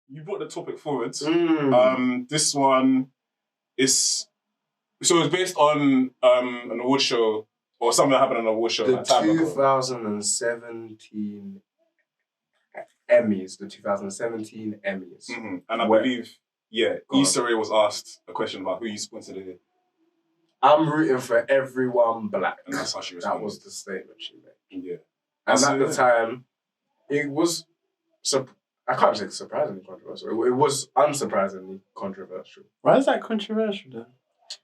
you brought the topic forward. This one is... So it's based on an award show, or something that happened on an award show. The 2017 Emmys. The 2017 Emmys. Mm-hmm. And I believe, Issa Rae was asked a question about who you supported today. I'm rooting for everyone black. And that's how she responded. That was the statement she made. Yeah. And at the time, it was... I can't say surprisingly controversial. It was unsurprisingly controversial. Why is that controversial then?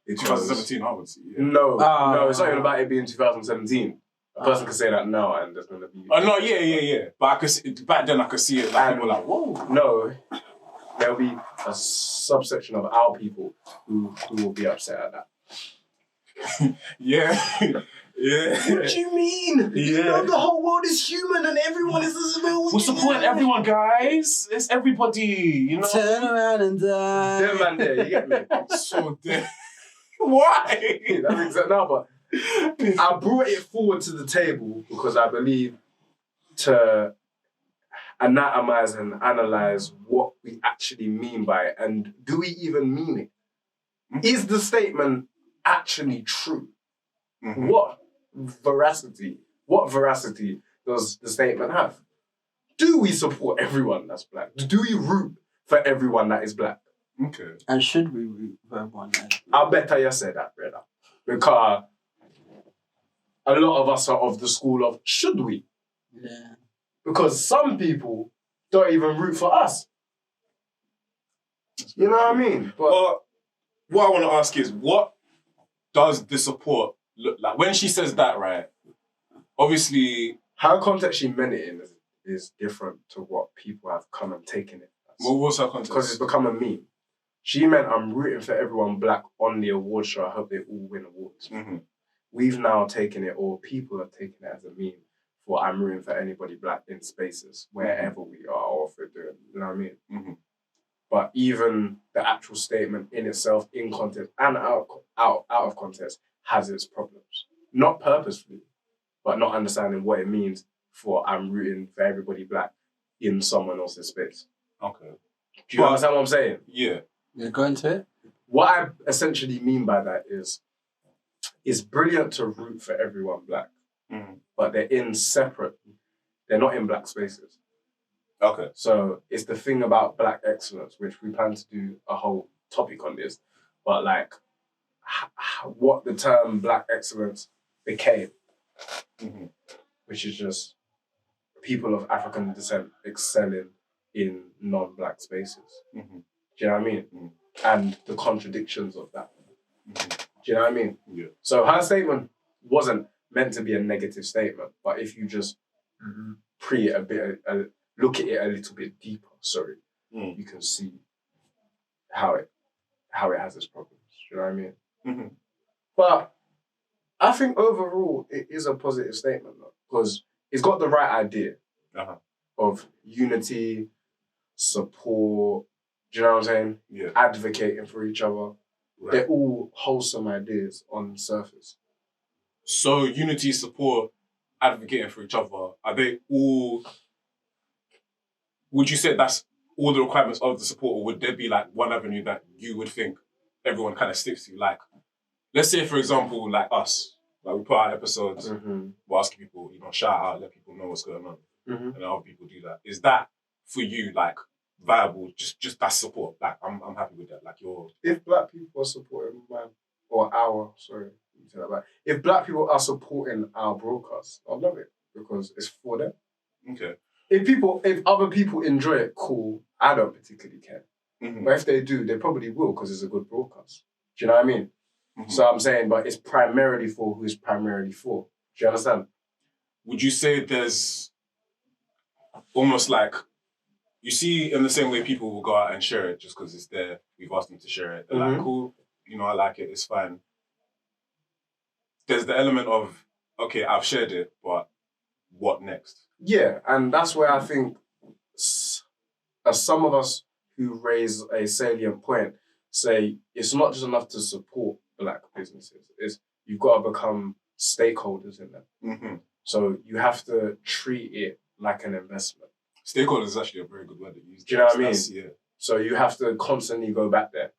In 2017, I would say. Yeah. No, it's not even about it being 2017. A person can say that now, and there's gonna be. Oh no, yeah. But I could back then I could see it like people like, whoa. No, there'll be a subsection of our people who will be upset at that. Yeah. What do you mean? Yeah. You know the whole world is human and everyone is as well. We're supporting everyone, guys. It's everybody, you know. Turn around and die. Them man there, you get me? So dead. Why? That's exactly no, but I brought it forward to the table because I believe to anatomize and analyze what we actually mean by it, and do we even mean it? Mm-hmm. Is the statement actually true? Mm-hmm. What veracity does the statement have? Do we support everyone that's black? Do we root for everyone that is black? Okay. And should we root for everyone that is black? I better you say that, brother. Because a lot of us are of the school of, should we? Yeah. Because some people don't even root for us. You know what I mean? But what I want to ask is, what does the support look like? When she says that, right, obviously... How context she meant it in is different to what people have come and taken it as. What was her context? Because it's become a meme. She meant, I'm rooting for everyone black on the award show. I hope they all win awards. Mm-hmm. We've now taken it, or people have taken it as a meme for I'm rooting for anybody black in spaces, wherever we are, or if we're doing, you know what I mean? Mm-hmm. But even the actual statement in itself, in context and out of context, has its problems. Not purposefully, but not understanding what it means for I'm rooting for everybody black in someone else's space. Okay. Do you understand what I'm saying? Yeah. You're going to it? What I essentially mean by that is, it's brilliant to root for everyone black, but they're not in black spaces. Okay. So it's the thing about black excellence, which we plan to do a whole topic on this, but like what the term black excellence became, which is just people of African descent excelling in non-black spaces. Mm-hmm. Do you know what I mean? Mm-hmm. And the contradictions of that. Mm-hmm. Do you know what I mean? Yeah. So her statement wasn't meant to be a negative statement, but if you just look at it a little bit deeper, you can see how it has its problems. Do you know what I mean? Mm-hmm. But I think overall it is a positive statement, though, because it's got the right idea of unity, support. Do you know what I'm saying? Yeah. Advocating for each other. Right. They're all wholesome ideas on the surface. So unity, support, advocating for each other, are they all... Would you say that's all the requirements of the support, or would there be like one avenue that you would think everyone kind of sticks to? Like, let's say, for example, like us, like we put out episodes, we're asking people, shout out, let people know what's going on, and other people do that. Is that for you, like, viable? Just that support? Like, I'm happy with that. Like, if black people are supporting if black people are supporting our broadcast, I love it because it's for them. Okay. If other people enjoy it, cool. I don't particularly care. Mm-hmm. But if they do, they probably will because it's a good broadcast. Do you know what I mean? Mm-hmm. So I'm saying, but it's primarily for who it's primarily for. Do you understand? Would you say there's almost like, you see in the same way people will go out and share it just because it's there, we've asked them to share it. They're like, cool, I like it, it's fine. There's the element of, okay, I've shared it, but what next? Yeah, and that's where I think some of us who raise a salient point say it's not just enough to support black businesses. You've got to become stakeholders in them. Mm-hmm. So you have to treat it like an investment. Stakeholders is actually a very good word to use. Do you know what I mean? Yeah. So you have to constantly go back there.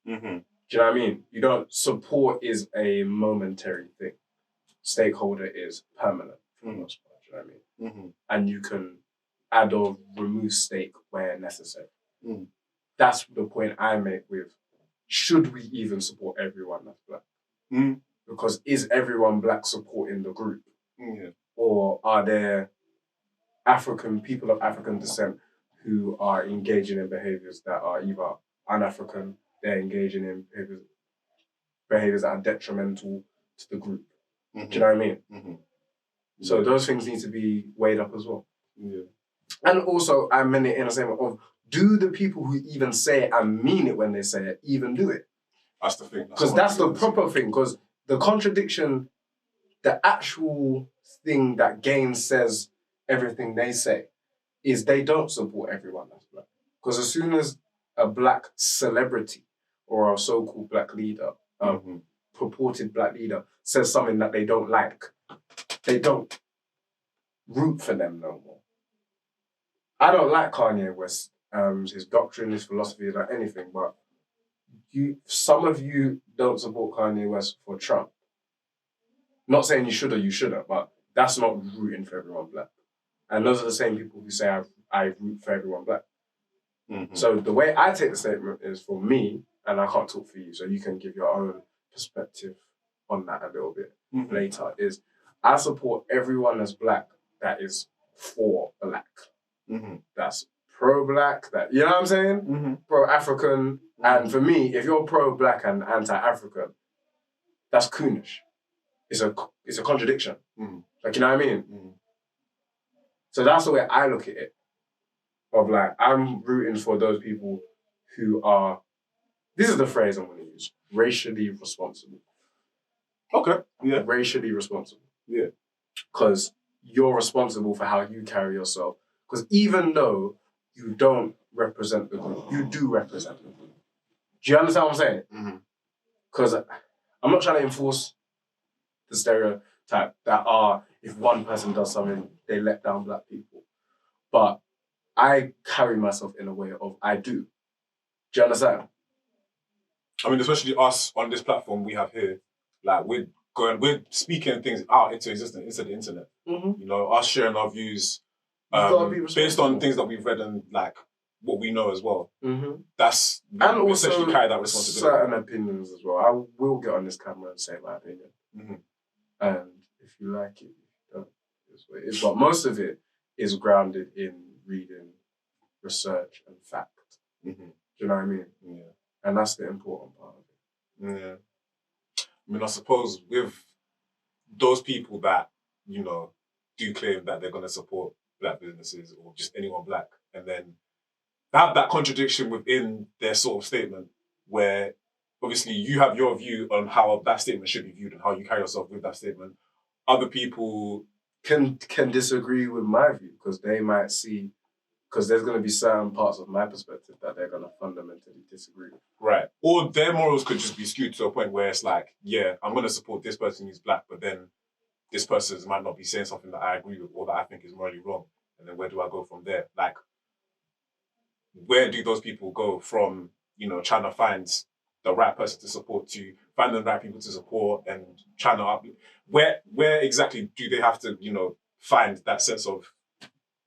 Mm-hmm. Do you know what I mean? You don't, support is a momentary thing. Stakeholder is permanent for the most part. Do you know what I mean? Mm-hmm. And you can add or remove stake where necessary. Mm. That's the point I make with, should we even support everyone that's black? Mm. Because is everyone black supporting the group? Yeah. Or are there people of African descent who are engaging in behaviors that are either un-African, they're engaging in behaviors that are detrimental to the group. Mm-hmm. Do you know what I mean? Mm-hmm. So those things need to be weighed up as well. Yeah. And also, I meant it in the same way of, do the people who even say it and mean it when they say it even do it? That's the thing. Because that's the proper thing. Because the contradiction, the actual thing that Gaines says everything they say is they don't support everyone that's black. Because as soon as a black celebrity or a so-called black leader, purported black leader, says something that they don't like, they don't root for them no more. I don't like Kanye West, his doctrine, his philosophy, like anything, but some of you don't support Kanye West for Trump. Not saying you should or you shouldn't, but that's not rooting for everyone black. And those are the same people who say I root for everyone black. Mm-hmm. So the way I take the statement is, for me, and I can't talk for you, so you can give your own perspective on that a little bit later, is I support everyone as black that is for black. Mm-hmm. That's pro-black, that, you know what I'm saying? Mm-hmm. Pro-African. And for me, if you're pro-black and anti-African, that's coonish. It's a contradiction. Mm-hmm. Like, you know what I mean? Mm-hmm. So that's the way I look at it. Of like, I'm rooting for those people who are, this is the phrase I'm going to use, racially responsible. Okay. Yeah. Racially responsible. Yeah. Because you're responsible for how you carry yourself. Because even though you don't represent the group, you do represent the group. Do you understand what I'm saying? Because I'm not trying to enforce the stereotype that if one person does something, they let down black people. But I carry myself in a way of I do. Do you understand? I mean, especially us on this platform we have here, like we're speaking things out into existence, into the internet. Mm-hmm. You know, us sharing our views based on things that we've read and like what we know as well. Mm-hmm. That's and we also essentially carry that responsibility. Certain opinions as well. I will get on this camera and say my opinion. Mm-hmm. And if you like it, if you don't, it's what it is. But most of it is grounded in reading, research, and fact. Mm-hmm. Do you know what I mean? Yeah. And that's the important part of it. Yeah. I mean, I suppose with those people that, you know, do claim that they're going to support black businesses or just anyone black, and then have that contradiction within their sort of statement where obviously you have your view on how that statement should be viewed and how you carry yourself with that statement. Other people can disagree with my view because they might see, because there's going to be certain parts of my perspective that they're going to fundamentally disagree with. Right. Or their morals could just be skewed to a point where it's like, yeah, I'm going to support this person who's black, but then this person might not be saying something that I agree with or that I think is morally wrong. And then where do I go from there? Like, where do those people go from, you know, trying to find the right person to support to find the right people to support and trying to where exactly do they have to, you know, find that sense of?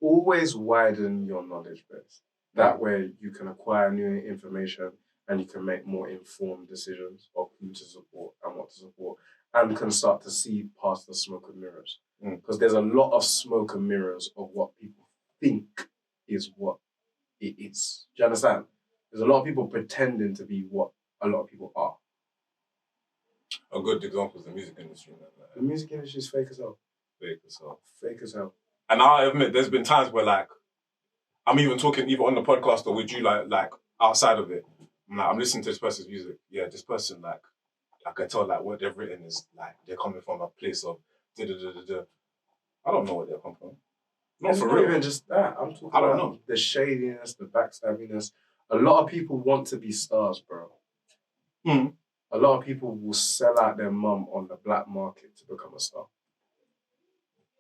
Always widen your knowledge base. That way you can acquire new information and you can make more informed decisions of who to support and what to support, and can start to see past the smoke and mirrors. Because there's a lot of smoke and mirrors of what people think is what it is. Do you understand? There's a lot of people pretending to be what a lot of people are. A good example is the music industry. The music industry is fake as hell. Fake as hell. Fake as hell. And I'll admit, there's been times where, like, I'm even talking either on the podcast or with you, like outside of it. I'm listening to this person's music. Yeah, this person, like, I can tell, like, what they've written is, like, they're coming from a place of da-da-da-da-da. I don't know where they're coming from. Not for real. Not even just that. I'm talking about the shadiness, the backstabbiness. A lot of people want to be stars, bro. A lot of people will sell out their mum on the black market to become a star.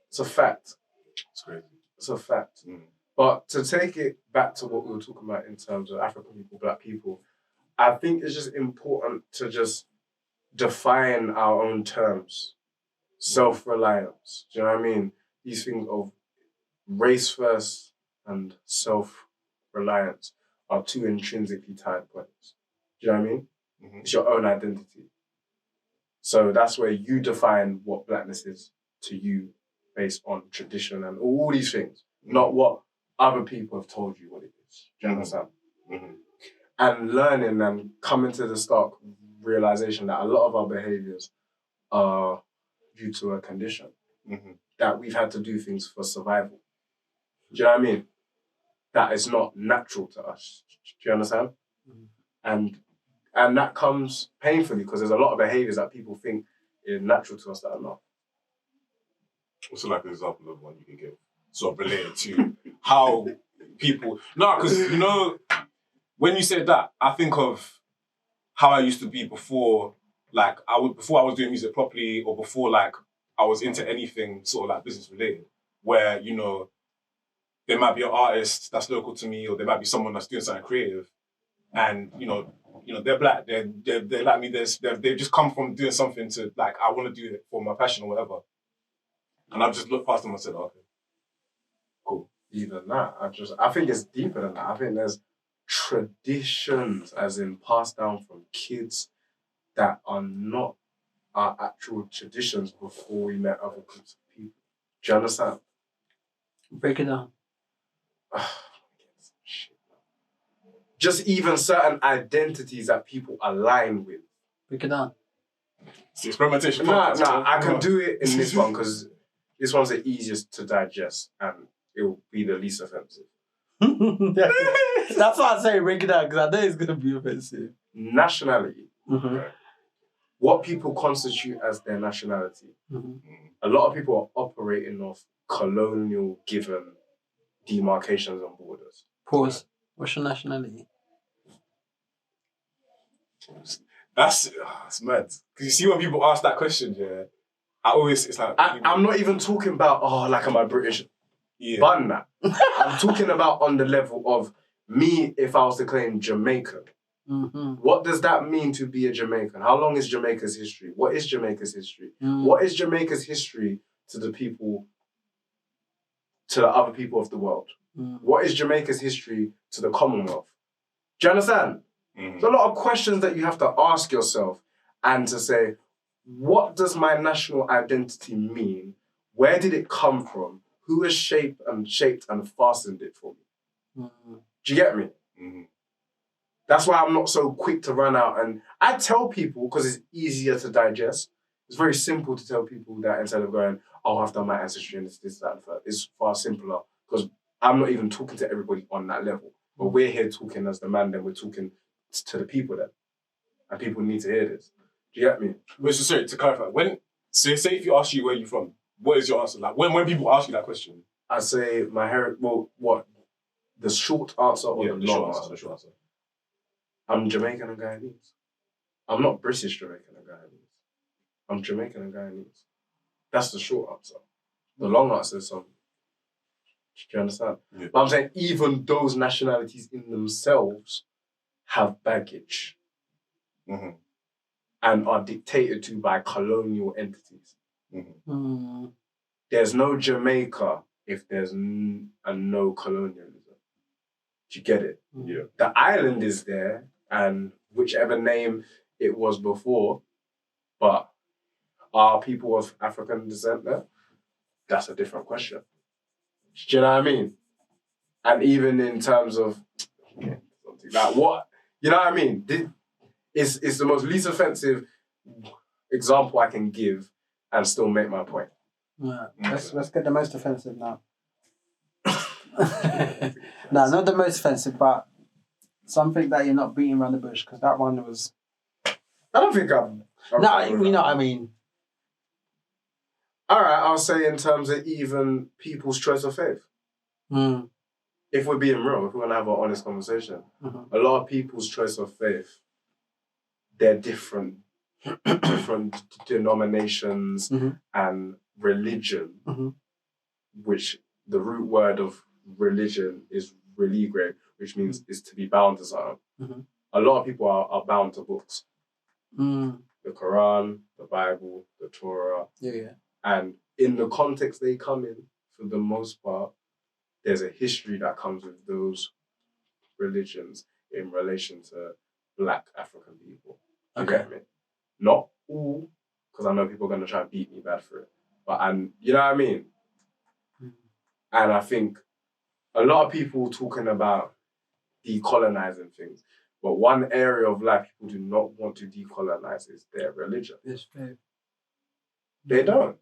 It's a fact. It's crazy. It's a fact. But to take it back to what we were talking about in terms of African people, black people, I think it's just important to just define our own terms. Self-reliance. Do you know what I mean? These things of race first and self-reliance are two intrinsically tied points. Do you know what I mean? Mm-hmm. It's your own identity. So that's where you define what blackness is to you based on tradition and all these things, not what other people have told you what it is. Do you understand? Mm-hmm. And learning and coming to the stark realization that a lot of our behaviors are due to a condition, that we've had to do things for survival. Do you know what I mean? That is not natural to us. Do you understand? And that comes painfully because there's a lot of behaviors that people think is natural to us that are not. What's like an example of one you can give? Sort of related to how people... No, because, you know, when you said that, I think of how I used to be before, like, before I was doing music properly or before, like, I was into anything sort of like business related, where, you know, there might be an artist that's local to me or there might be someone that's doing something creative and, you know, they're black, they're like me, they've just come from doing something to, like, I want to do it for my passion or whatever. And I've just looked past them and said, okay, cool. Even that, I think it's deeper than that. I think there's traditions, as in passed down from kids, that are not our actual traditions before we met other groups of people. Do you understand? Break it down. Just even certain identities that people align with. Break it down. It's the experimentation. Nah, I can do it in this one because this one's the easiest to digest and it will be the least offensive. That's why I say break it down, because I know it's going to be offensive. Nationality. Mm-hmm. Okay. What people constitute as their nationality. Mm-hmm. A lot of people are operating off colonial given demarcations and borders. Pause. What's your nationality? That's mad. Because you see when people ask that question, yeah, it's like... I'm not even talking about, like, am I British? Yeah. Bun that. I'm talking about on the level of me, if I was to claim Jamaican. Mm-hmm. What does that mean to be a Jamaican? How long is Jamaica's history? What is Jamaica's history? Mm. What is Jamaica's history to the people, to the other people of the world? Mm. What is Jamaica's history to the Commonwealth? Do you understand? Mm-hmm. There's a lot of questions that you have to ask yourself and to say, what does my national identity mean? Where did it come from? Who has shaped and fastened it for me? Mm. Do you get me? Mm-hmm. That's why I'm not so quick to run out. And I tell people, because it's easier to digest, it's very simple to tell people that instead of going, I've done my ancestry and this, that, and that. It's far simpler because I'm not even talking to everybody on that level. But we're here talking as the man, then we're talking to the people then. And people need to hear this. Do you get me? But so sorry, to clarify, say if you ask you where you're from, what is your answer? Like when people ask you that question? I say my heritage, what? The short answer or the long answer? The short answer. I'm Jamaican and Guyanese. I'm not British Jamaican and Guyanese. I'm Jamaican and Guyanese. That's the short answer. The long answer is some. Do you understand? Yeah. But I'm saying even those nationalities in themselves have baggage. Mm-hmm. And are dictated to by colonial entities. Mm-hmm. Mm. There's no Jamaica if there's no colonialism. Do you get it? Yeah. The island is there, and whichever name it was before, but are people of African descent there? That's a different question. Do you know what I mean? And even in terms of something like what, you know what I mean? It's the most least offensive example I can give and still make my point. Yeah. Let's get the most offensive now. No, not the most offensive, but something that you're not beating around the bush, because that one was... I don't think I'm No, you know what I mean. All right, I'll say in terms of even people's choice of faith. Mm. If we're being real, if we're going to have an honest conversation, a lot of people's choice of faith, they're different denominations and religion, which the root word of religion is religare, which means is to be bound to something. Mm-hmm. A lot of people are bound to books. Mm. The Quran, the Bible, the Torah. Yeah. And in the context they come in, for the most part, there's a history that comes with those religions in relation to Black African people. You get me? Not all, because I know people are going to try and beat me bad for it. But, and you know what I mean? Mm. And I think a lot of people talking about decolonizing things, but one area of life people do not want to decolonize is their religion. It's fair. They don't.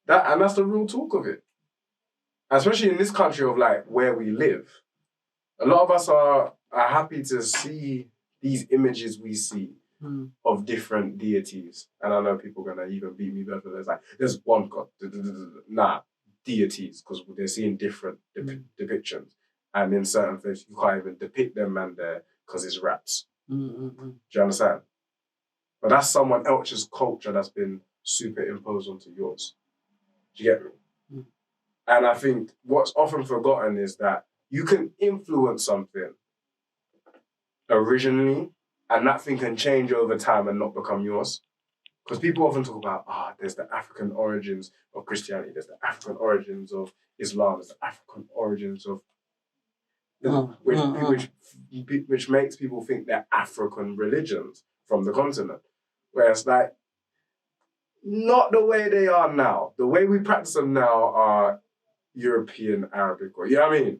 And that's the real talk of it. Especially in this country of like where we live. A lot of us are happy to see these images we see of different deities. And I know people are going to even beat me better. There's one God. Nah, deities, because they're seeing different depictions. And in certain things, you can't even depict them man there because it's raps. Do you understand? But that's someone else's culture that's been superimposed onto yours. Do you get me? And I think what's often forgotten is that you can influence something originally, and that thing can change over time and not become yours. Because people often talk about, there's the African origins of Christianity, there's the African origins of Islam, there's the African origins of... Which makes people think they're African religions from the continent. Whereas, like, not the way they are now. The way we practice them now are European, Arabic, or, you know what I mean?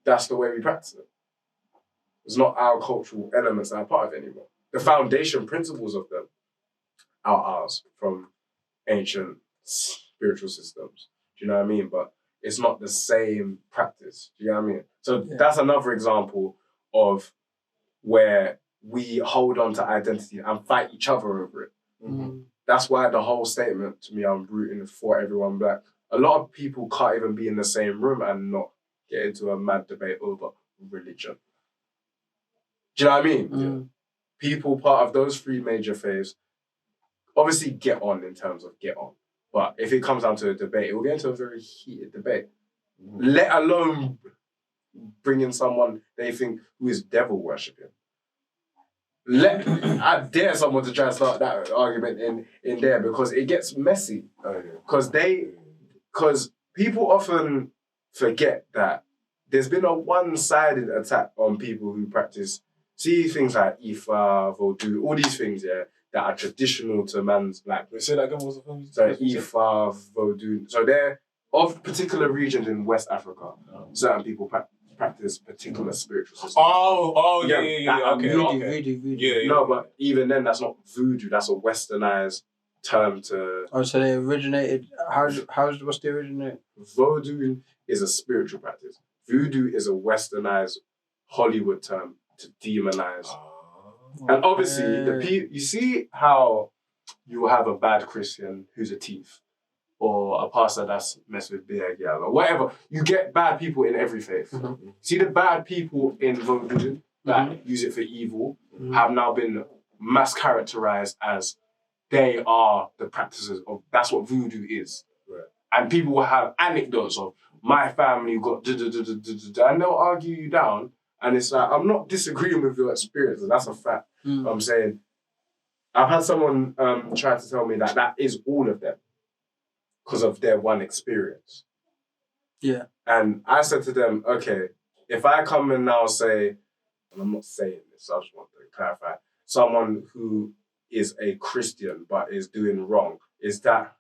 That's the way we practice it. It's not our cultural elements that are part of it anymore. The foundation principles of them are ours from ancient spiritual systems. Do you know what I mean? But it's not the same practice. Do you know what I mean? So that's another example of where we hold on to identity and fight each other over it. Mm-hmm. That's why the whole statement to me, I'm rooting for everyone Black. A lot of people can't even be in the same room and not get into a mad debate over religion. Do you know what I mean? Yeah. People part of those three major faiths obviously get on in terms of get on. But if it comes down to a debate, it will get into a very heated debate. Let alone bring in someone they think who is devil worshipping. I dare someone to try and start that argument in there because it gets messy. Because people often forget that there's been a one-sided attack on people who practice, see things like Ifa, Vodou, all these things, that are traditional to man's Black. Say that again, what was the thing? So Ifa, Vodou. So they're of particular regions in West Africa. Certain people practice particular spiritual systems. Yeah. Okay. Voodoo. Yeah. No, but even then, that's not voodoo. That's a westernized term to... Oh, so they originated... What's the originate? Vodou is a spiritual practice. Voodoo is a westernized Hollywood term to demonize. And obviously, you see how you have a bad Christian who's a thief, or a pastor that's messed with beer, or whatever. You get bad people in every faith. Mm-hmm. See the bad people in Vodou that use it for evil have now been mass characterized as they are the practices of, that's what voodoo is. Right. And people will have anecdotes of, my family got and they'll argue you down. And it's like, I'm not disagreeing with your experience, and that's a fact. I'm saying, I've had someone try to tell me that is all of them because of their one experience. Yeah. And I said to them, okay, if I come and now say, and I'm not saying this, I just want to clarify, someone who is a Christian but is doing wrong, is that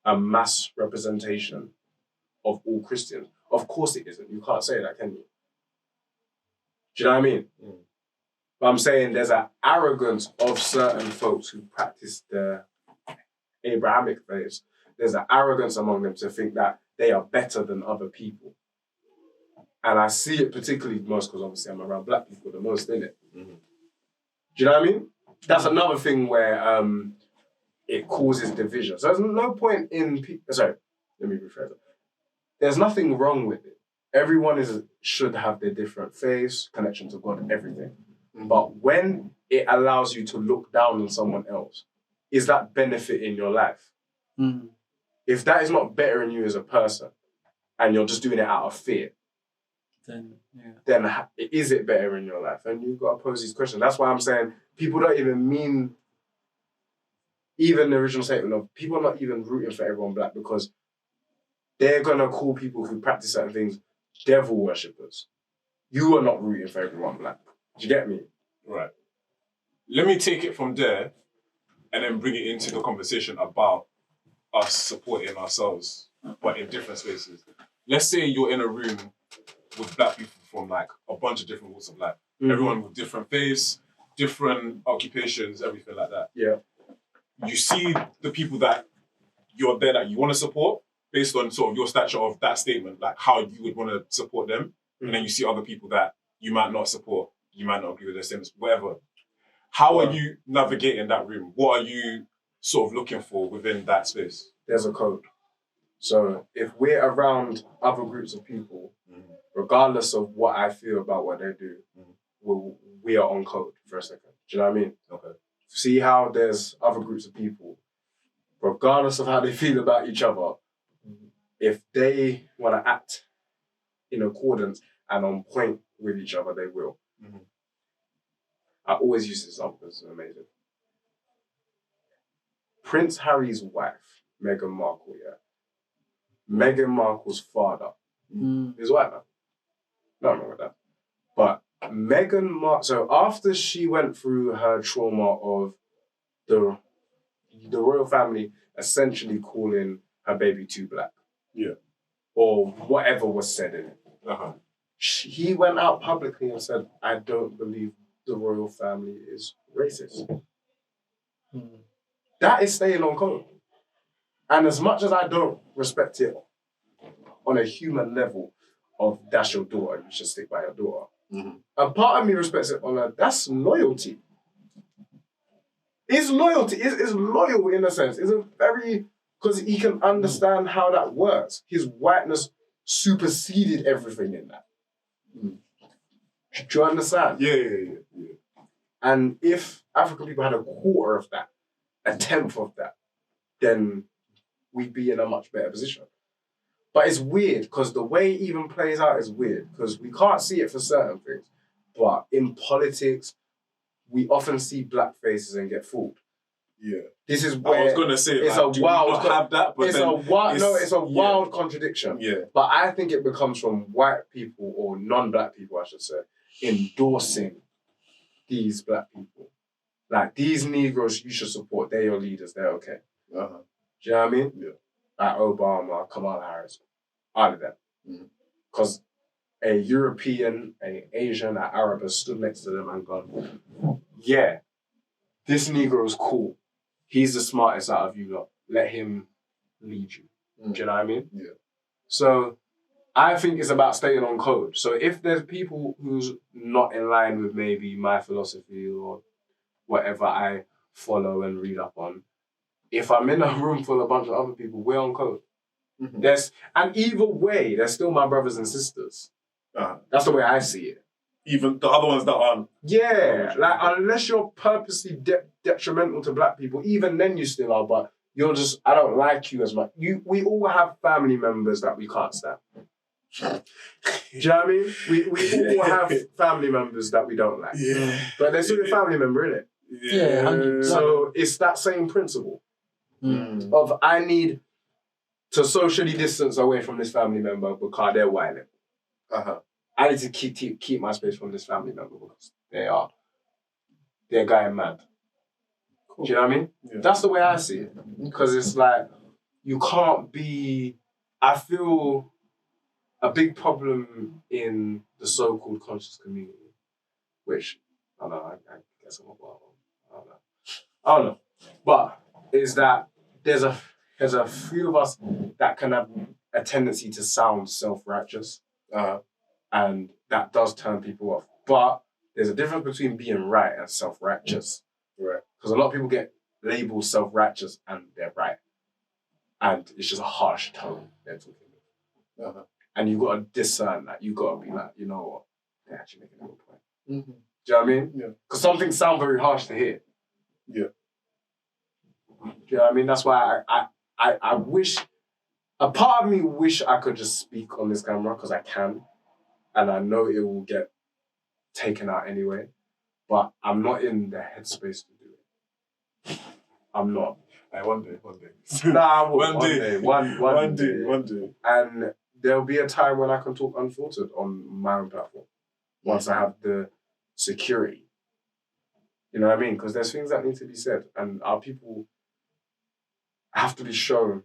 a mass representation of all Christians? Of course it isn't. You can't say that, can you? Do you know what I mean? But I'm saying there's an arrogance of certain folks who practice the Abrahamic faiths. There's an arrogance among them to think that they are better than other people. And I see it particularly most because obviously I'm around Black people the most, innit? Do you know what I mean? That's another thing where it causes division. So there's no point in... Sorry, let me rephrase it. There's nothing wrong with it. Everyone should have their different faiths, connection to God, everything. But when it allows you to look down on someone else, is that benefit in your life? If that is not bettering you as a person, and you're just doing it out of fear, then is it better in your life? And you've got to pose these questions. That's why I'm saying people don't even mean, even the original statement of people are not even rooting for everyone black, because they're going to call people who practice certain things devil worshippers. You are not rooting for everyone black. Do you get me? Right. Let me take it from there and then bring it into the conversation about us supporting ourselves, but in different spaces. Let's say you're in a room with black people from like a bunch of different walks of life. Mm-hmm. Everyone with different faiths, different occupations, everything like that. Yeah. You see the people that you're there that you want to support based on sort of your stature of that statement, like how you would want to support them. Mm-hmm. And then you see other people that you might not support, you might not agree with their statements, whatever. How are you navigating that room? What are you sort of looking for within that space? There's a code. So if we're around other groups of people, regardless of what I feel about what they do, we are on code for a second. Do you know what I mean? Okay. See how there's other groups of people, regardless of how they feel about each other, if they want to act in accordance and on point with each other, they will. Mm-hmm. I always use this example because it's amazing. Prince Harry's wife, Meghan Markle, Meghan Markle's father is white man. Nothing wrong with that. But Meghan Markle, so after she went through her trauma of the royal family essentially calling her baby too black. Yeah. Or whatever was said in it. Uh-huh. He went out publicly and said, I don't believe the royal family is racist. That is staying on code. And as much as I don't respect it on a human level of that's your daughter, you should stick by your daughter. Mm-hmm. A part of me respects it on that's loyalty. It's loyalty. It's loyal in a sense. It's a very, because he can understand how that works. His whiteness superseded everything in that. Do you understand? Yeah. And if African people had a quarter of that, a tenth of that, then we'd be in a much better position. But it's weird because the way it even plays out is weird because we can't see it for certain things. But in politics, we often see black faces and get fooled. Yeah. This is where I was gonna say it's like, a wild. Have that, but it's a wild contradiction. Yeah. But I think it becomes from white people or non-black people, I should say, endorsing these black people. Like these Negroes, you should support. They're your leaders. They're okay. Uh-huh. Do you know what I mean? Yeah. Like Obama, Kamala Harris, all of them. Because a European, an Asian, an Arab has stood next to them and gone, yeah, this Negro is cool. He's the smartest out of you lot. Let him lead you. Do you know what I mean? Yeah. So I think it's about staying on code. So if there's people who's not in line with maybe my philosophy or whatever I follow and read up on, if I'm in a room full of a bunch of other people, we're on code. Mm-hmm. And either way, they're still my brothers and sisters. That's the way I see it. Even the other ones that aren't. Yeah, like unless you're purposely detrimental to black people, even then you still are, but you're just, I don't like you as much. We all have family members that we can't stand. Do you know what I mean? We all have family members that we don't like. Yeah. But they're still a family member, innit? Yeah. 100%. So it's that same principle of I need to socially distance away from this family member because they're violent. I need to keep my space from this family member because they're going mad. Cool. Do you know what I mean? Yeah. That's the way I see it. Because it's like, you can't be, I feel a big problem in the so-called conscious community, which, I don't know, I guess I'm a wild one. I don't know. But is that there's a few of us that can have a tendency to sound self-righteous. And that does turn people off. But there's a difference between being right and self-righteous. Right. Because a lot of people get labeled self-righteous and they're right. And it's just a harsh tone they're talking about. And you've got to discern that. You've got to be like, you know what? They're actually making a good point. Mm-hmm. Do you know what I mean? Yeah. Because some things sound very harsh to hear. Yeah. Do you know what I mean? That's why I wish A part of me wish I could just speak on this camera because I can, and I know it will get taken out anyway. But I'm not in the headspace to do it. I'm not. One day. Nah, One day. One day. And there'll be a time when I can talk unfiltered on my own platform. Once I have the security. You know what I mean? Because there's things that need to be said, and our people have to be shown,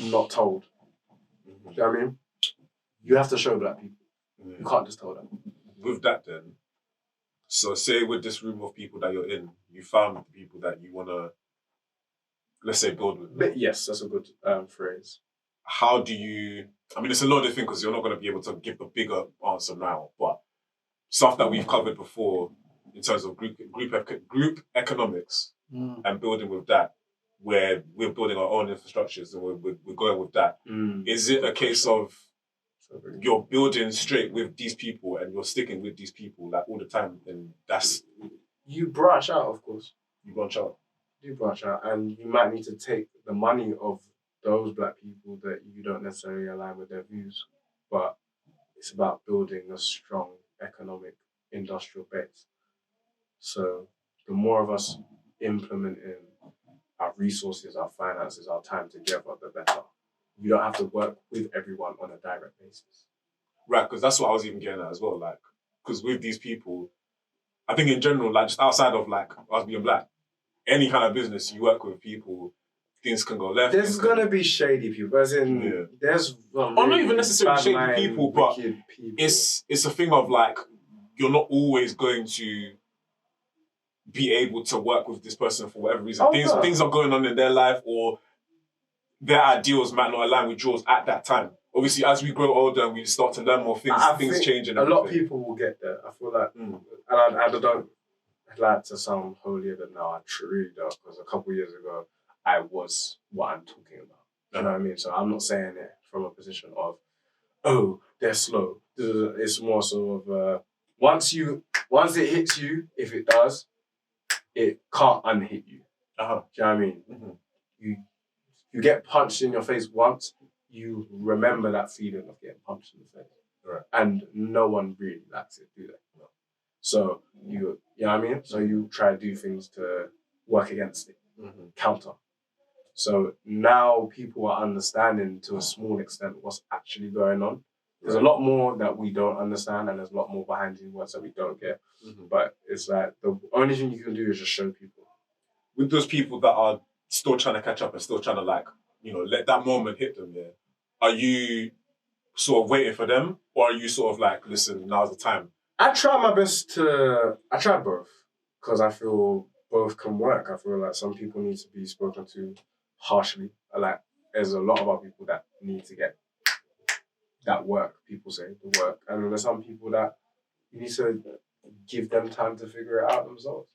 not told. Mm-hmm. You know what I mean? You have to show black people. You can't just tell them. With that then, so say with this room of people that you're in, you found the people that you want to, let's say, build with. But yes, that's a good phrase. How do you, I mean, it's a lot of things because you're not going to be able to give the bigger answer now, but stuff that we've covered before in terms of group economics and building with that, where we're building our own infrastructures and we're going with that. Is it a case of you're building straight with these people and you're sticking with these people like all the time? And that's... You branch out, of course. You branch out. You branch out, and you might need to take the money of those black people that you don't necessarily align with their views, but it's about building a strong economic industrial base. So the more of us implementing our resources, our finances, our time together, the better. You don't have to work with everyone on a direct basis. Right, because that's what I was even getting at as well. Like, because with these people, I think in general, like just outside of like us being black, any kind of business you work with people, things can go left. There's gonna be shady people, as in there's not even necessarily shady people, but people. It's a thing of like you're not always going to be able to work with this person for whatever reason. Things are going on in their life, or their ideals might not align with yours at that time. Obviously, as we grow older and we start to learn more things, things change and everything. A lot of people will get there. I feel like, and I don't like to sound holier than now. I truly don't, because a couple of years ago, I was what I'm talking about. You know what I mean? So I'm not saying it from a position of, oh, they're slow. It's more sort of, once it hits you, if it does, it can't unhit you. Do you know what I mean? Mm-hmm. You get punched in your face once, you remember that feeling of getting punched in the face. Right. And no one really likes it, do they? No. So you know what I mean? So you try to do things to work against it, counter. So now people are understanding to a small extent what's actually going on. There's a lot more that we don't understand, and there's a lot more behind the words that we don't get. But it's like the only thing you can do is just show people. With those people that are still trying to catch up and still trying to like, you know, let that moment hit them, are you sort of waiting for them, or are you sort of like, listen, now's the time? I try my best to... I try both, because I feel both can work. I feel like some people need to be spoken to harshly. Like, there's a lot of other people that need to get that work, people say, the work. And then there's some people that you need to give them time to figure it out themselves.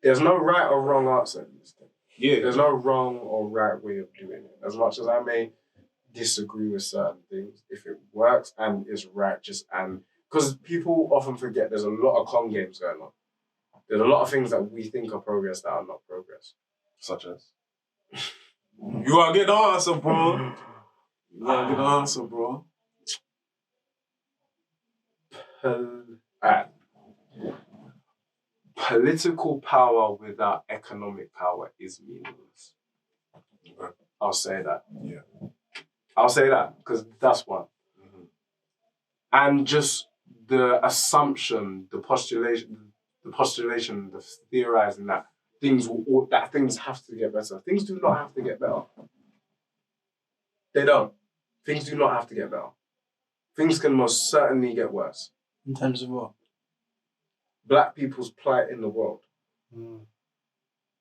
There's no right or wrong answer in this thing. Yeah. There's no wrong or right way of doing it. As much as I may disagree with certain things, if it works and is right, because people often forget there's a lot of con games going on. There's a lot of things that we think are progress that are not progress. Such as? You gotta get the answer, bro. You gotta get the answer, bro. Political power without economic power is meaningless. I'll say that. Yeah. I'll say that, because that's one. And just the assumption, the postulation, the theorizing that things have to get better. Things do not have to get better. They don't. Things do not have to get better. Things can most certainly get worse. In terms of what? Black people's plight in the world.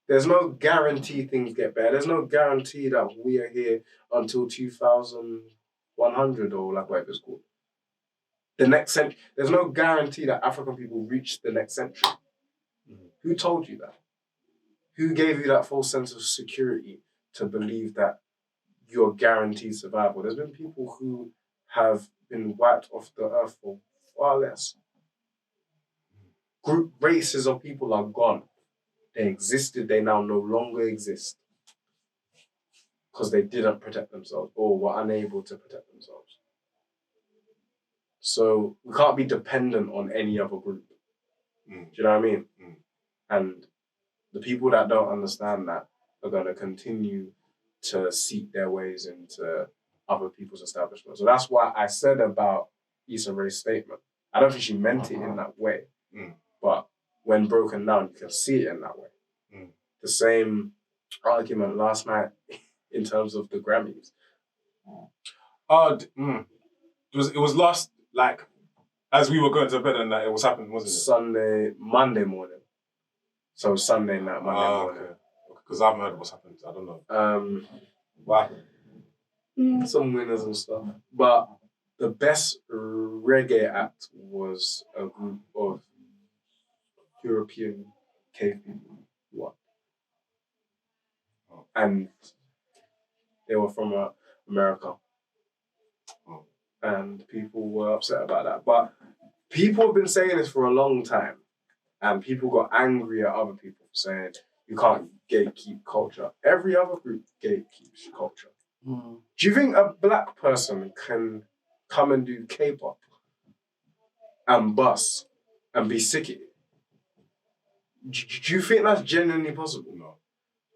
There's no guarantee things get better. There's no guarantee that we are here until 2100 or like whatever it's called. The next century. There's no guarantee that African people reach the next century. Who told you that? Who gave you that false sense of security to believe that you're guaranteed survival? There's been people who have been wiped off the earth for far less. Group races of people are gone. They existed, they now no longer exist. because they didn't protect themselves or were unable to protect themselves. So we can't be dependent on any other group. Do you know what I mean? And the people that don't understand that are going to continue to seek their ways into other people's establishments. So that's why I said about Issa Rae's statement. I don't think she meant it in that way. But when broken down, you can see it in that way. The same argument last night in terms of the Grammys. It was last, like, as we were going to bed and that it was happening, wasn't it? Monday morning. So Sunday night, Monday morning. Okay. Because I haven't heard what's happened. I don't know. What happened? Some winners and stuff. But the best reggae act was a group of European cave people. And they were from America. And people were upset about that. But people have been saying this for a long time. And people got angry at other people for saying, you can't gatekeep culture. Every other group gatekeeps culture. Do you think a black person can come and do K-pop and bust and be sick at it? Do you think that's genuinely possible? No.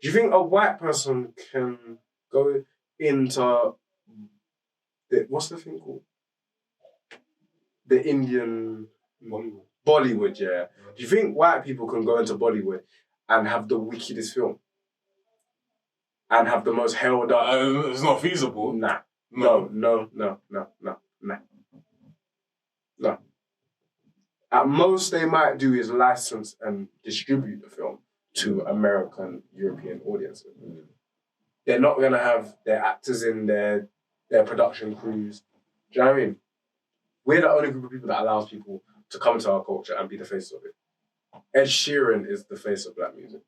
Do you think a white person can go into what's the thing called? The Indian Bollywood, yeah. Do you think white people can go into Bollywood and have the wickedest film? And have the most held up? It's not feasible. Nah. No. At most they might do is license and distribute the film to American, European audiences. They're not going to have their actors in their production crews. Do you know what I mean? We're the only group of people that allows people to come into our culture and be the face of it. Ed Sheeran is the face of black music.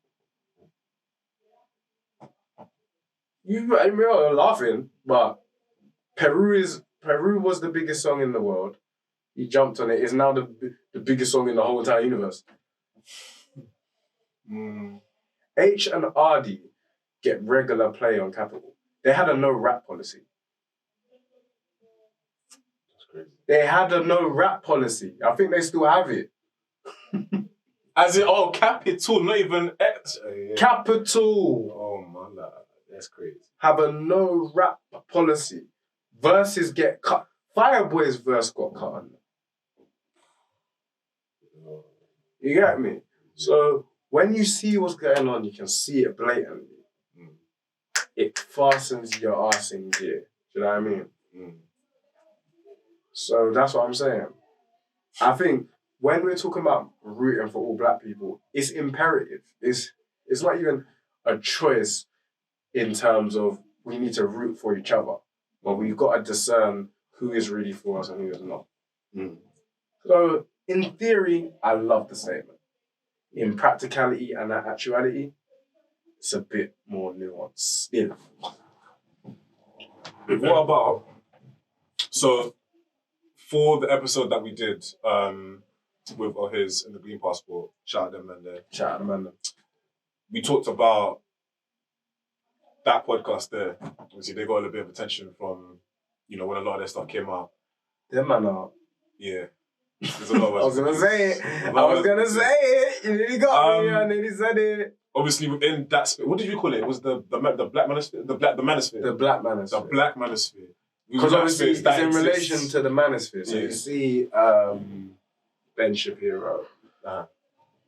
You're laughing, but Peru was the biggest song in the world. He jumped on it. It's now the biggest song in the whole entire universe. H and RD get regular play on Capitol. They had a no rap policy. That's crazy. They had a no rap policy. I think they still have it. As in, Capitol, not even X. Capitol. Oh, man, that's crazy. Have a no rap policy. Verses get cut. Fireboy's verse got cut on. You get me? So when you see what's going on, you can see it blatantly. It fastens your ass in gear. Do you know what I mean? So that's what I'm saying. I think when we're talking about rooting for all black people, it's imperative. It's not even a choice in terms of we need to root for each other, but we've got to discern who is really for us and who is not. So in theory, I love the statement. In practicality and actuality, it's a bit more nuanced still. What about, so for the episode that we did with O'His and the Green Passport, shout out them man there. Shout out them. We talked about that podcast there. Obviously, they got a little bit of attention from, when a lot of their stuff came out. Them man are. Yeah. There's a lot of I was gonna say it. You nearly got me. I nearly said it. Obviously, within that space, what did you call it? It was the Black Manosphere? The Black Manosphere. The Black Manosphere. The Black Manosphere. Because obviously it's in relation to the Manosphere. So you see Ben Shapiro.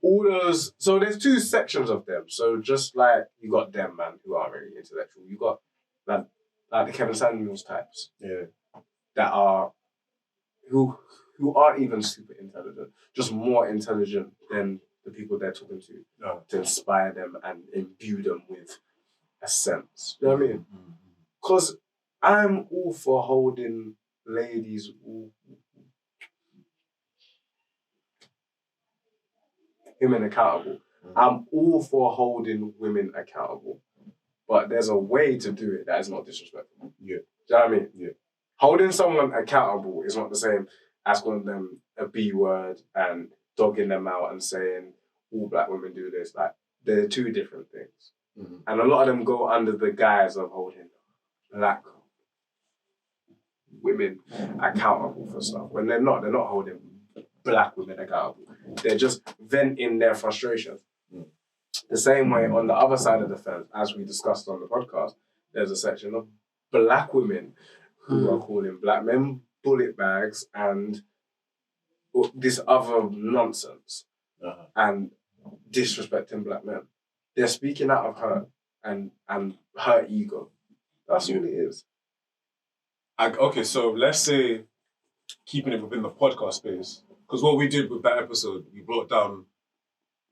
All those. So there's two sections of them. So just like you got them, man, who are very intellectual. You got like the Kevin Samuels types. Yeah. That are who aren't even super intelligent, just more intelligent than the people they're talking to inspire them and imbue them with a sense. You know what I mean? Because I'm all for holding ladies, women accountable. I'm all for holding women accountable. But there's a way to do it that is not disrespectful. Yeah. Do you know what I mean? Yeah. Holding someone accountable is not the same as calling them a B word and dogging them out and saying all black women do this. Like, they're two different things. And a lot of them go under the guise of holding black women accountable for stuff. When they're not holding black women accountable. They're just venting their frustrations. The same way on the other side of the fence, as we discussed on the podcast, there's a section of black women who are calling black men bullet bags and this other nonsense and disrespecting black men. They're speaking out of her and her ego. That's all it is. Okay, so let's say keeping it within the podcast space, because what we did with that episode, we brought down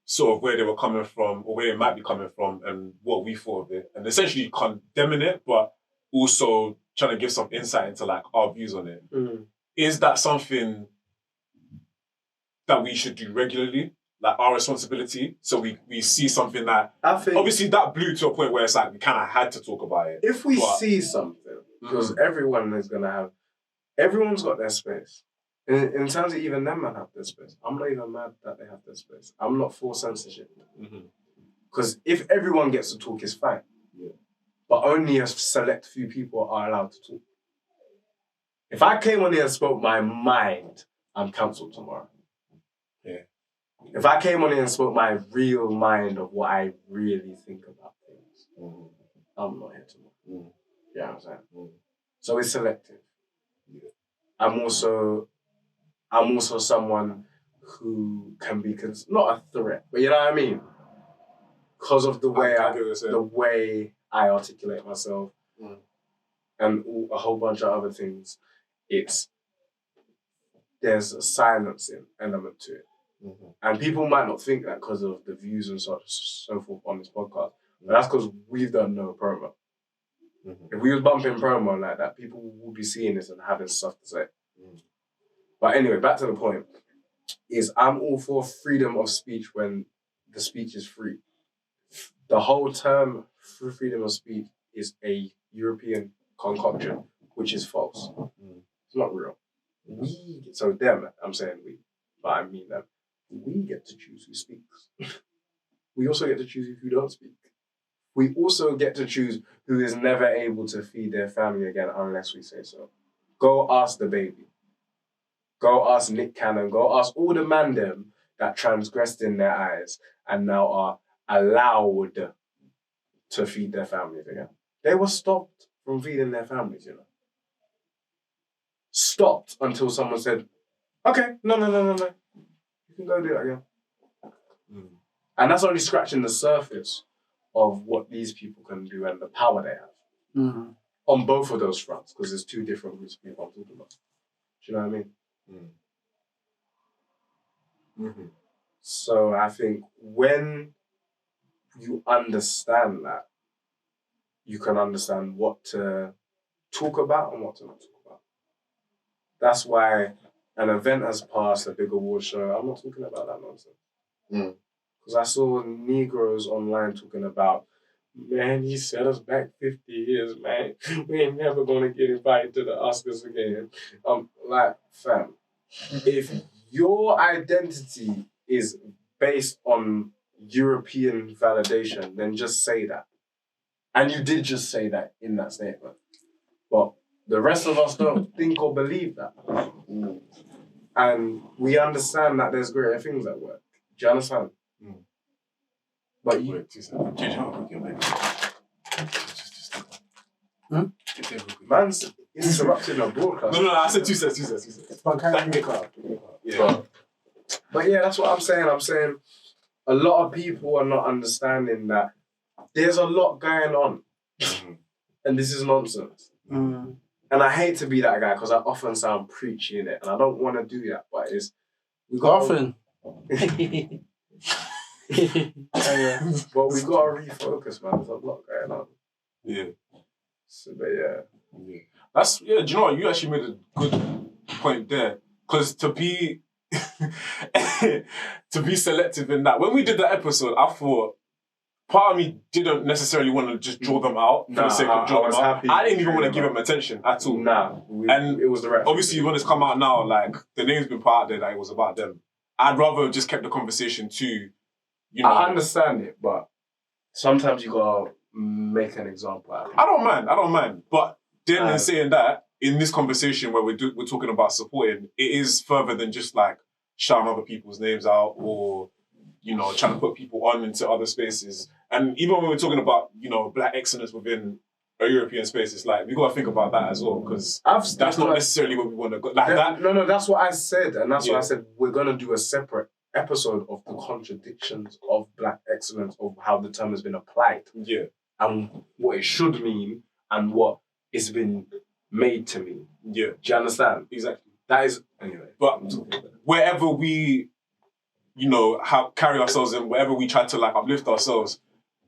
sort of where they were coming from or where they might be coming from and what we thought of it, and essentially condemning it, but also trying to give some insight into like our views on it. Is that something that we should do regularly? Like our responsibility? So we see something that, I think, obviously that blew to a point where it's like we kind of had to talk about it. If we see something, because everyone's got their space. In terms of even them man have their space, I'm not even mad that they have their space. I'm not for censorship. Because if everyone gets to talk, it's fine. But only a select few people are allowed to talk. If I came on here and spoke my mind, I'm cancelled tomorrow. If I came on here and spoke my real mind of what I really think about things, I'm not here tomorrow. You know what I'm saying? So it's selective. I'm also someone who can be not a threat, but you know what I mean? Because of the way I articulate myself and a whole bunch of other things, there's a silencing element to it. And people might not think that because of the views and so forth on this podcast, but that's because we've done no promo. If we was bumping promo like that, people would be seeing this and having stuff to say. But anyway, back to the point, is I'm all for freedom of speech when the speech is free. The whole term freedom of speech is a European concoction, which is false. It's not real. So them, I'm saying we, but I mean them. We get to choose who speaks. We also get to choose who don't speak. We also get to choose who is never able to feed their family again unless we say so. Go ask the baby. Go ask Nick Cannon. Go ask all the man them that transgressed in their eyes and now are allowed to feed their families again. They were stopped from feeding their families, you know. Stopped until someone said, okay, no. You can go do that again. And that's only scratching the surface of what these people can do and the power they have. On both of those fronts, because there's two different groups of people I'm talking about. Do you know what I mean? So I think when you understand that, you can understand what to talk about and what to not talk about. That's why an event has passed, a big award show, I'm not talking about that nonsense. Because I saw Negroes online talking about, man, he set us back 50 years, man. We ain't never going to get invited to the Oscars again. Like, fam, if your identity is based on European validation, then just say that. And you did just say that in that statement. But the rest of us don't think or believe that. And we understand that there's greater things at work. Do you understand? But you... Man's interrupting a broadcast. No, I said two sets. But yeah, that's what I'm saying. I'm saying a lot of people are not understanding that there's a lot going on. And this is nonsense. And I hate to be that guy because I often sound preachy in it. And I don't want to do that. But Often. But we got to refocus, man. There's a lot going on. So, but do you know what? You actually made a good point there. Because to be selective in that, when we did that episode, I thought part of me didn't necessarily want to just draw them out for the sake of drawing them out. I didn't even want to give them attention at all. And it was the right. Obviously, when it's come out now, like the name's been put out there that it was about them. I'd rather just kept the conversation to, you know. I understand it, but sometimes you gotta make an example out of it. I don't mind. But then in saying that, in this conversation where we're talking about supporting, it is further than just like shouting other people's names out or, you know, trying to put people on into other spaces. And even when we're talking about, you know, black excellence within a European space, it's like, we got to think about that as well, because that's not necessarily what we want to go. Like that. No, that's what I said. And that's why I said we're going to do a separate episode of the contradictions of black excellence, of how the term has been applied. Yeah. And what it should mean and what it's been made to mean. Yeah. Do you understand? Exactly. That is, anyway. But wherever we, you know, carry ourselves in, wherever we try to like uplift ourselves,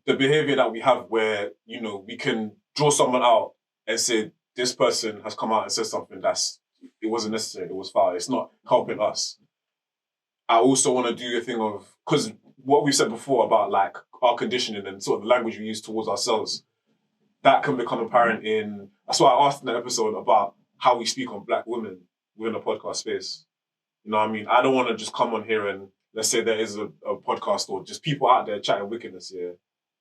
the behavior that we have where, you know, we can draw someone out and say, this person has come out and said something it wasn't necessary, it was foul, it's not helping us. I also want to do a thing of, because what we said before about like our conditioning and sort of the language we use towards ourselves, that can become apparent in, that's why I asked in the episode about how we speak on black women within a podcast space. You know what I mean? I don't want to just come on here and let's say there is a podcast or just people out there chatting wickedness here.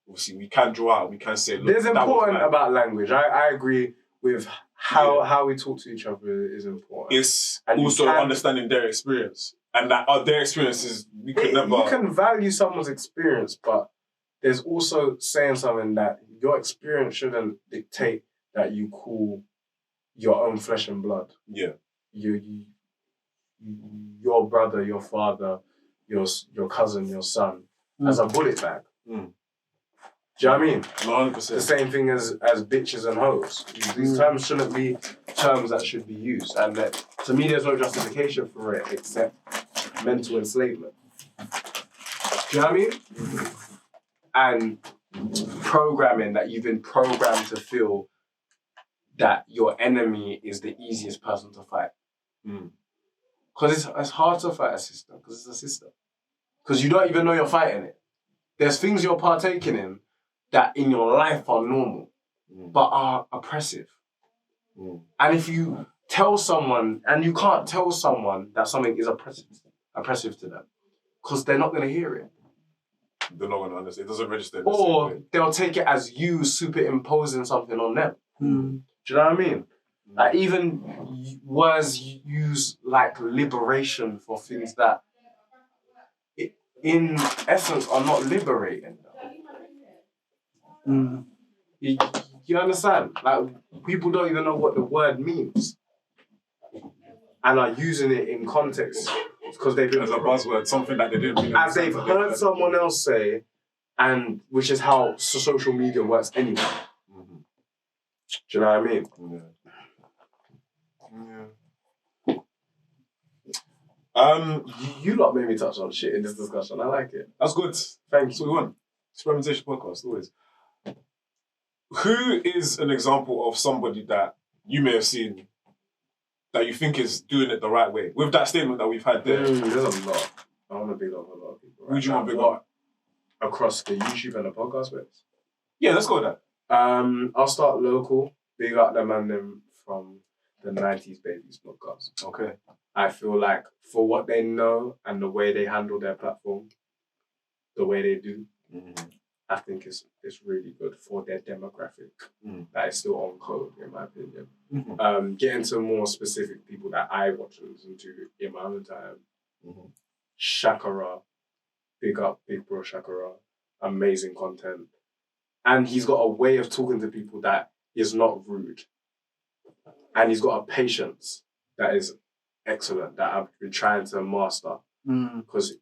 Obviously, we can draw out, we can say, look, there's important about language. I agree with how we talk to each other is important. It's also understanding their experience. And that their experiences, we could never... You can value someone's experience, but there's also saying something that your experience shouldn't dictate that you call your own flesh and blood. Yeah. Your brother, your father, your cousin, your son, as a bullet bag. Mm. Do you know what I mean? 100%. The same thing as bitches and hoes. These terms shouldn't be terms that should be used. And that, to me, there's no justification for it except mental enslavement. Do you know what I mean? Mm-hmm. And programming, that you've been programmed to feel that your enemy is the easiest person to fight. Because it's hard to fight a system, because it's a system. Because you don't even know you're fighting it. There's things you're partaking in that in your life are normal, but are oppressive. And if you tell someone, and you can't tell someone that something is oppressive to them, because they're not going to hear it. They're not going to understand. It doesn't register. Or they'll take it as you superimposing something on them. Do you know what I mean? Like even words used like liberation for things that in essence are not liberating. You understand? Like people don't even know what the word means and are using it in context because they've been as a buzzword, something that they didn't really as they've heard someone else say, and which is how social media works anyway. Do you know what I mean? You lot made me touch on shit in this discussion. I like it. That's good. Thanks. So we want experimentation podcast always. Who is an example of somebody that you may have seen that you think is doing it the right way? With that statement that we've had there. There's a lot. I want to big up a lot of people. Who do you want to big up? Across the YouTube and the podcast space? Yeah, let's go with that. I'll start local. Big up them and them from the 90s Babies podcast. Okay. I feel like for what they know and the way they handle their platform, the way they do, I think it's really good for their demographic. That is still on code, in my opinion. Getting to more specific people that I watch and listen to in my own time. Shakara, big up, big bro Shakara. Amazing content. And he's got a way of talking to people that is not rude. And he's got a patience that is excellent, that I've been trying to master. Because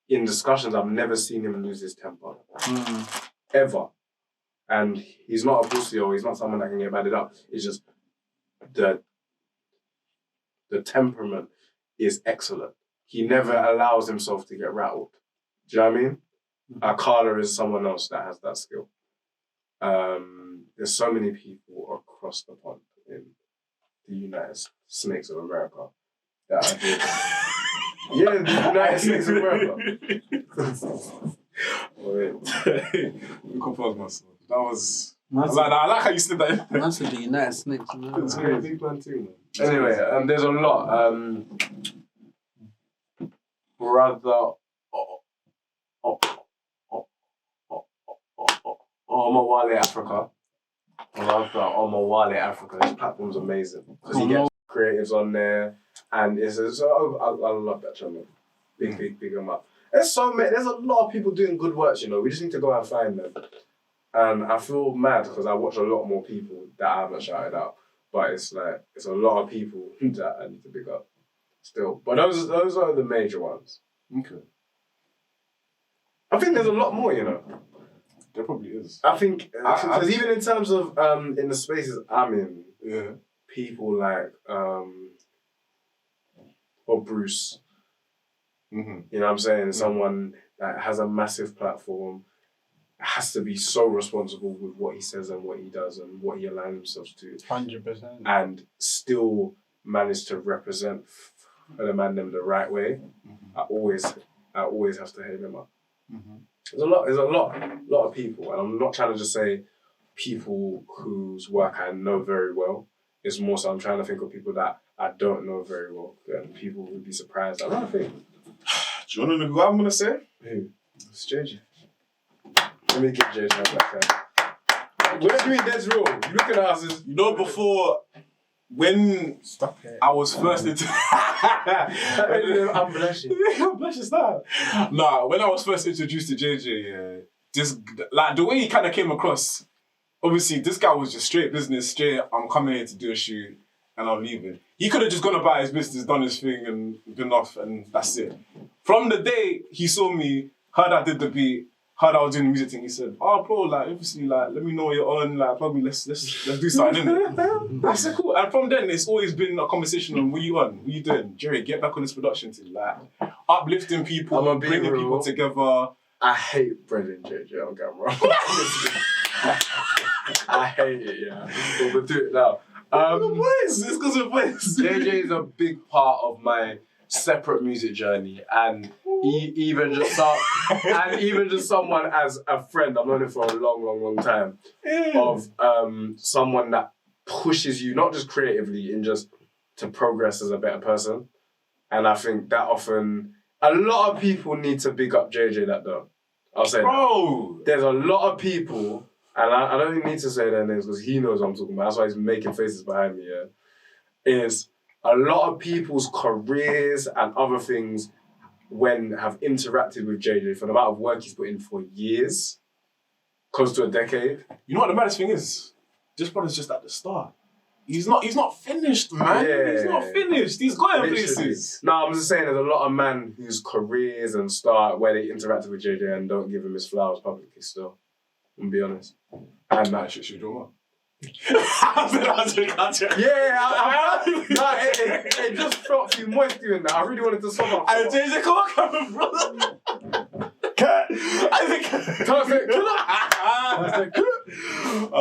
in discussions, I've never seen him lose his temper. Ever. And he's not a pussy or he's not someone that can get batted up. It's just the temperament is excellent. He never allows himself to get rattled. Do you know what I mean? Carla is someone else that has that skill. There's so many people across the pond in the United Snakes of America that I did. Yeah, the United Snakes of America. You compose myself. That was... I like how you said that. That's the United Snakes. It's a big man too, man. Anyway, there's a lot. Brother... Omawale Africa. I love that Omawale Africa. This platform's amazing because he gets creatives on there, and I love that channel. Big them up. There's a lot of people doing good works. You know, we just need to go and find them. And I feel mad because I watch a lot more people that I haven't shouted out, but it's a lot of people that I need to pick up still. But those are the major ones. Okay. I think there's a lot more. You know. There probably is. I think, because even in terms of in the spaces I'm in, people like or Bruce, you know what I'm saying? Someone that has a massive platform, has to be so responsible with what he says and what he does and what he aligns himself to. 100%. And still manage to represent the man them the right way. I always have to hail him up. There's a lot of people, and I'm not trying to just say people whose work I know very well. It's more so I'm trying to think of people that I don't know very well, and people would be surprised. I don't think. Do you want to know who I'm gonna say? Who? It's JJ. Let me give JJ a black card. What do you mean that's wrong? You looking at us as before when Stop it. I was first into I'm blushing. I'm blushing, stop. Nah, when I was first introduced to JJ, just like the way he kind of came across, obviously this guy was just straight business, straight, I'm coming here to do a shoot and I'm leaving. He could have just gone about his business, done his thing and been off and that's it. From the day he saw me, heard I did the beat, heard I was doing the music thing, he said, "Oh bro, like obviously like let me know what you're on, like probably let's do something, innit?" I said, "Cool." And from then it's always been a conversation on what you on, what you doing? Jerry, get back on this production thing, like uplifting people, bringing people together. I hate Brendan JJ on camera. I hate it, yeah. But we'll do it now. It's because of voice. JJ is a big part of my separate music journey, and even just someone as a friend, I've known him for a long time, of someone that pushes you not just creatively in just to progress as a better person. And I think that often a lot of people need to big up JJ that though. I'll say Bro, there's a lot of people, and I don't even need to say their names because he knows what I'm talking about. That's why he's making faces behind me, yeah. Is a lot of people's careers and other things have interacted with JJ for the amount of work he's put in for years, close to a decade. you know what the maddest thing is? This brother's just at the start. He's not finished, man. Yeah. He's not finished. He's going places. No, I'm just saying there's a lot of men whose careers and start where they interacted with JJ and don't give him his flowers publicly still. I'm be honest. And Nah, should draw up. It just felt too moist doing that. I really wanted to stop up. And JJ, come on, brother.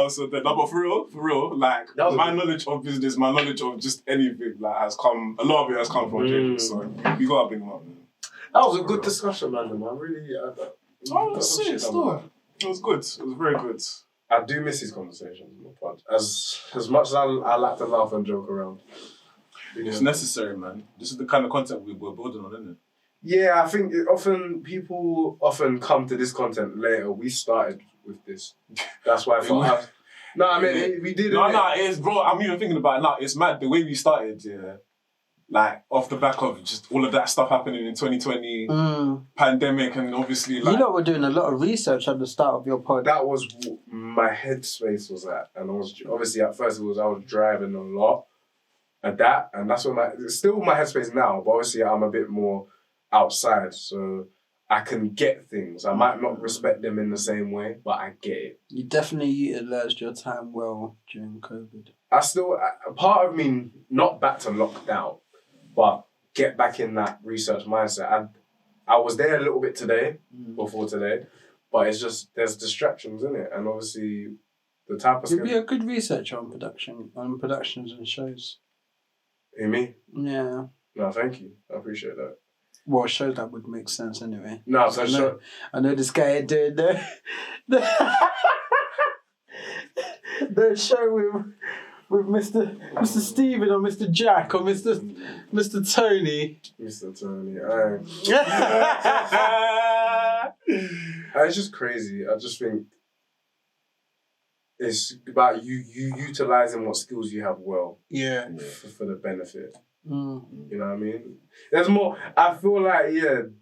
So then, no, but for real, like my knowledge of business, my knowledge of just anything, like has come. A lot of it has come from JJ. So we gotta bring him up. Man. That was a good discussion, man. I really. Sick stuff. It was good. It was very good. I do miss these conversations. As much as I like to laugh and joke around. It's necessary, man. This is the kind of content we're building on, isn't it? Yeah, I think people often come to this content later. We started with this. That's why for us. No, I mean, we did it. No, it's, bro, I'm even thinking about it now. It's mad the way we started, yeah. Like, off the back of just all of that stuff happening in 2020, pandemic, and obviously, like... You know, we're doing a lot of research at the start of your pod. That was my headspace was at. And I was, obviously, at first, I was driving a lot at that. And that's what it's still my headspace now, but obviously, I'm a bit more outside, so I can get things. I might not respect them in the same way, but I get it. You definitely utilised your time well during COVID. Part of me, not back to lockdown, but get back in that research mindset. I was there a little bit today, before today, but it's just, there's distractions in it. And obviously, the type of... You'd be a good researcher on productions and shows. You me? Yeah. No, thank you. I appreciate that. Well, shows that would make sense anyway. No, so I know this guy doing the show with Mr. Steven or Mr. Jack or Mr. Tony. Mr. Tony, it's just crazy. I just think it's about you utilizing what skills you have well Yeah. for the benefit. Mm. You know what I mean? There's more. I feel like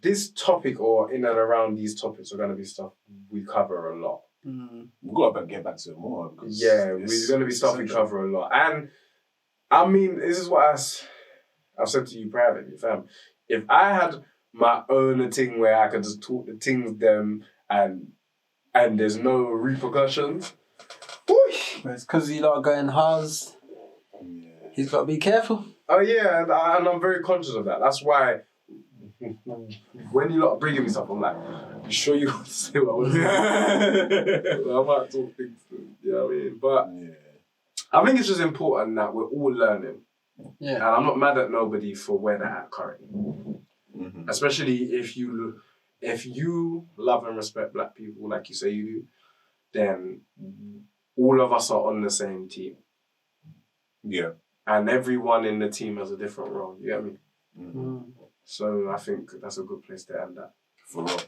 this topic or in and around these topics are gonna be stuff we cover a lot. Mm. We've got to get back to it more. Because We're gonna be stuff we cover a lot. And I mean, this is what I've said to you privately, fam. If I had my own thing where I could just talk the things them and there's no repercussions. Whoosh. But it's because you lot are going Haas. Yeah. He's got to be careful. Oh yeah, and I'm very conscious of that. That's why when you lot are bringing me stuff, I'm like, you sure you want to say what I want to say? I might talk things, you know what I mean? But I think it's just important that we're all learning. Yeah. And I'm not mad at nobody for where they're at currently. Mm-hmm. Especially if you love and respect black people like you say you do, then all of us are on the same team. Yeah. And everyone in the team has a different role, you get me? Mm-hmm. So I think that's a good place to end that. For real.